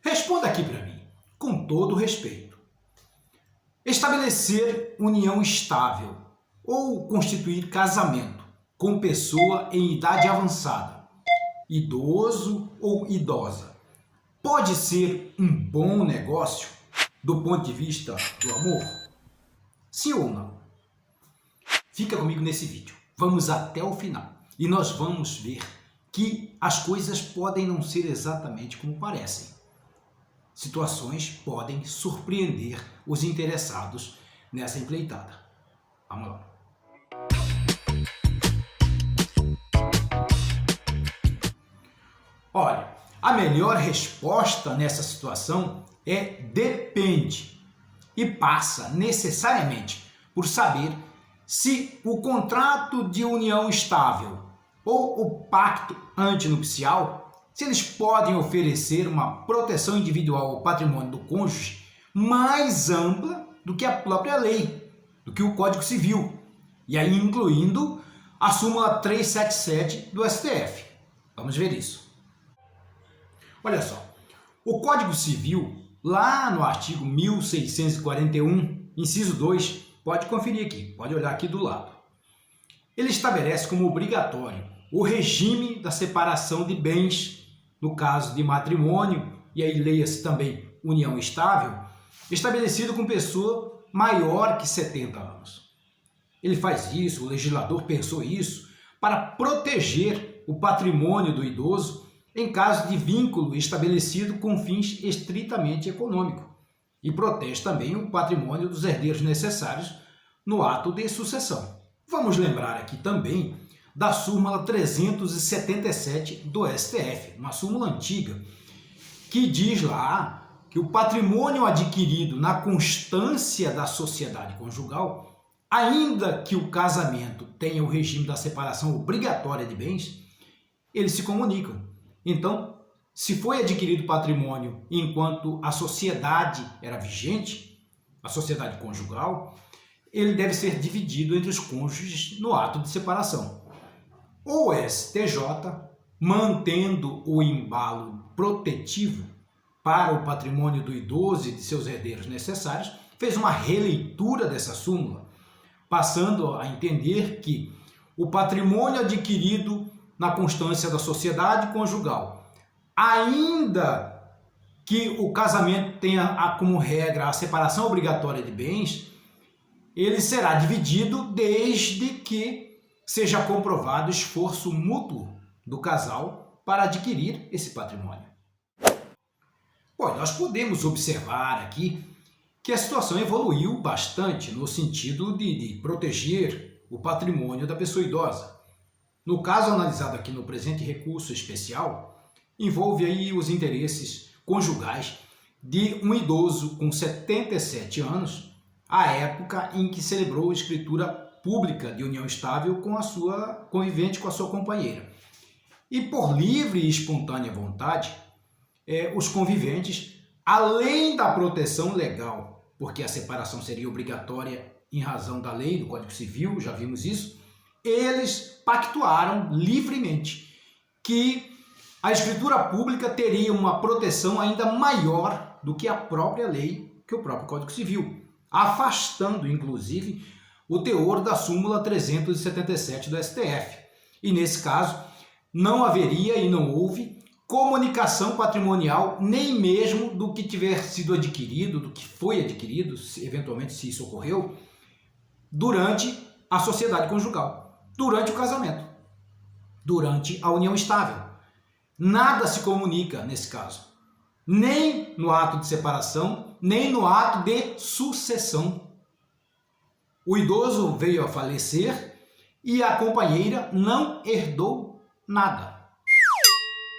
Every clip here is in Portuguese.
Responda aqui para mim, com todo respeito. Estabelecer união estável ou constituir casamento com pessoa em idade avançada, idoso ou idosa, pode ser um bom negócio do ponto de vista do amor? Sim ou não? Fica comigo nesse vídeo. Vamos até o final e nós vamos ver que as coisas podem não ser exatamente como parecem. Situações podem surpreender os interessados nessa empreitada. Vamos lá. Olha, a melhor resposta nessa situação é depende e passa necessariamente por saber se o contrato de união estável ou o pacto antinupcial, se eles podem oferecer uma proteção individual ao patrimônio do cônjuge mais ampla do que a própria lei, do que o Código Civil, e aí incluindo a súmula 377 do STF. Vamos ver isso. Olha só, o Código Civil, lá no artigo 1641, inciso 2, pode conferir aqui, pode olhar aqui do lado. Ele estabelece como obrigatório o regime da separação de bens, no caso de matrimônio, e aí leia-se também união estável, estabelecido com pessoa maior que 70 anos. Ele faz isso, o legislador pensou isso, para proteger o patrimônio do idoso em caso de vínculo estabelecido com fins estritamente econômicos e protege também o patrimônio dos herdeiros necessários no ato de sucessão. Vamos lembrar aqui também da súmula 377 do STF, uma súmula antiga, que diz lá que o patrimônio adquirido na constância da sociedade conjugal, ainda que o casamento tenha o regime da separação obrigatória de bens, eles se comunicam. Então, se foi adquirido patrimônio enquanto a sociedade era vigente, a sociedade conjugal, ele deve ser dividido entre os cônjuges no ato de separação. O STJ, mantendo o embalo protetivo para o patrimônio do idoso e de seus herdeiros necessários, fez uma releitura dessa súmula, passando a entender que o patrimônio adquirido na constância da sociedade conjugal, ainda que o casamento tenha como regra a separação obrigatória de bens, ele será dividido desde que seja comprovado o esforço mútuo do casal para adquirir esse patrimônio. Bom, nós podemos observar aqui que a situação evoluiu bastante no sentido de proteger o patrimônio da pessoa idosa. No caso analisado aqui no presente recurso especial, envolve aí os interesses conjugais de um idoso com 77 anos, à época em que celebrou a escritura pública de união estável com a sua convivente, com a sua companheira. E por livre e espontânea vontade, os conviventes, além da proteção legal, porque a separação seria obrigatória em razão da lei, do Código Civil, já vimos isso, eles pactuaram livremente que a escritura pública teria uma proteção ainda maior do que a própria lei, que o próprio Código Civil, afastando, inclusive, o teor da súmula 377 do STF. E, nesse caso, não haveria e não houve comunicação patrimonial, nem mesmo do que tiver sido adquirido, do que foi adquirido, eventualmente se isso ocorreu, durante a sociedade conjugal, durante o casamento, durante a união estável. Nada se comunica nesse caso, nem no ato de separação, nem no ato de sucessão. O idoso veio a falecer e a companheira não herdou nada.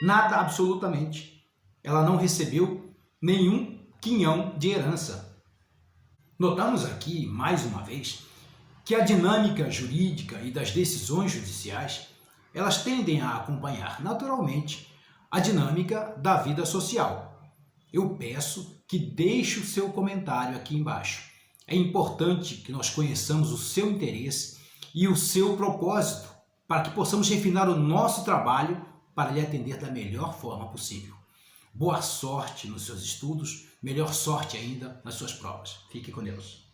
Nada absolutamente. Ela não recebeu nenhum quinhão de herança. Notamos aqui, mais uma vez, que a dinâmica jurídica e das decisões judiciais, elas tendem a acompanhar naturalmente a dinâmica da vida social. Eu peço que deixe o seu comentário aqui embaixo. É importante que nós conheçamos o seu interesse e o seu propósito para que possamos refinar o nosso trabalho para lhe atender da melhor forma possível. boa sorte nos seus estudos, melhor sorte ainda nas suas provas. Fique com Deus.